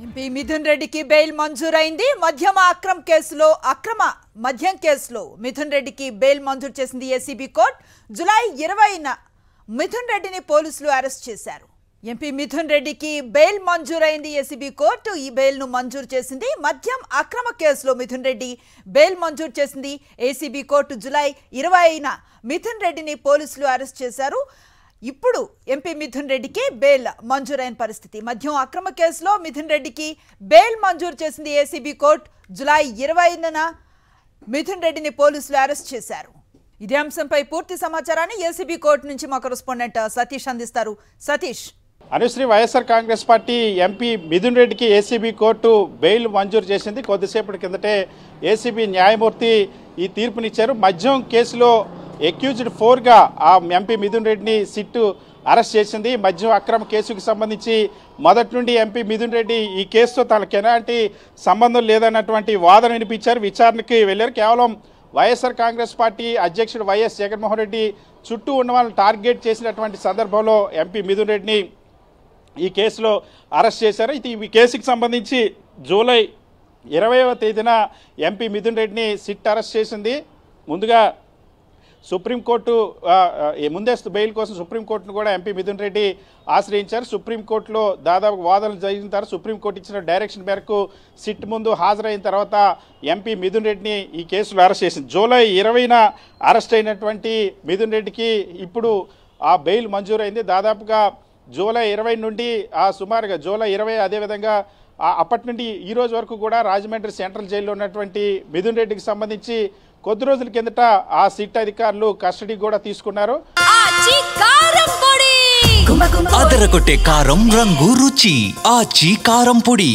MP Mithun రెడ్డికి bail మంజూరైంది. మద్యం కేసులో మిథున్ రెడ్డికి బెయిల్ మంజూరు చేసింది ఏసీబీ కోర్టు. జూలై 20న మిథున్ రెడ్డిని పోలీసులు అరెస్ట్ చేశారు. ఎంపీ మిథున్ రెడ్డికి బెయిల్ మంజూరైంది. ఏసీబీ కోర్టు ఈ బెయిల్ను మంజూరు చేసింది. మద్యం అక్రమ కేసులో మిథున్ రెడ్డి బెయిల్ మంజూరు చేసింది ఏసీబీ కోర్టు. జూలై 20న మిథున్ రెడ్డిని పోలీసులు అరెస్ట్ చేశారు. ఇప్పుడు ఎంపీ మిథున్ రెడ్డికి బెయిల్ మంజూరైన పరిస్థితి. మద్యం అక్రమ కేసులో మిథున్ రెడ్డికి బెయిల్ మంజూరు చేసింది ఏసీబీ కోర్టు. జూలై 20న మిథున్ రెడ్డిని పోలీసులు అరెస్ట్ చేశారు. ఇదే అంశంపై పూర్తి సమాచారాన్ని ఏసీబీ కోర్టు నుంచి మా కరెస్పాండెంట్ సతీష్ అందిస్తారు. సతీష్, అనుశ్రీ, వైఎస్ఆర్ కాంగ్రెస్ పార్టీ ఎంపీ మిథున్ రెడ్డికి ఏసీబీ కోర్టు బెయిల్ మంజూరు చేసింది. కొద్దిసేపటి కిందటే ఏసీబీ న్యాయమూర్తి ఈ తీర్పునిచ్చారు. మద్యం కేసులో అక్యూజ్డ్ 4గా ఆ ఎంపీ మిథున్ రెడ్డిని సిట్టు అరెస్ట్ చేసింది. మద్యం అక్రమ కేసుకు సంబంధించి మొదటి నుండి ఎంపీ మిథున్ రెడ్డి ఈ కేసుతో తనకు ఎలాంటి సంబంధం లేదన్నటువంటి వాదన వినిపించారు. విచారణకి వెళ్ళారు. కేవలం వైఎస్ఆర్ కాంగ్రెస్ పార్టీ అధ్యక్షుడు వైఎస్ జగన్మోహన్ రెడ్డి చుట్టూ ఉన్న వాళ్ళని టార్గెట్ చేసినటువంటి సందర్భంలో ఎంపీ మిథున్ రెడ్డిని ఈ కేసులో అరెస్ట్ చేశారు. ఇది ఈ కేసుకి సంబంధించి జూలై 20వ తేదీన ఎంపీ మిథున్ రెడ్డిని సిట్ అరెస్ట్ చేసింది. ముందుగా సుప్రీంకోర్టు ముందస్తు బెయిల్ కోసం సుప్రీంకోర్టును కూడా ఎంపీ మిథున్ రెడ్డి ఆశ్రయించారు. సుప్రీంకోర్టులో దాదాపు వాదనలు జరిగిన తర్వాత సుప్రీంకోర్టు ఇచ్చిన డైరెక్షన్ మేరకు సిట్ ముందు హాజరైన తర్వాత ఎంపీ మిథున్ రెడ్డిని ఈ కేసులో అరెస్ట్ చేసింది. జూలై 20న అరెస్ట్ అయినటువంటి మిథున్ రెడ్డికి ఇప్పుడు ఆ బెయిల్ మంజూరైంది. దాదాపుగా జూలై 20 నుండి సుమారుగా జూలై 20 అదేవిధంగా అప్పటి నుండి ఈ రోజు వరకు కూడా రాజమండ్రి సెంట్రల్ జైల్లో ఉన్నటువంటి మిథున్ రెడ్డికి సంబంధించి కొద్ది రోజుల కిందట ఆ సిట్ అధికారులు కస్టడీ కూడా తీసుకున్నారు. అదరగొట్టే కారం రంగు రుచి ఆచి కారం పొడి.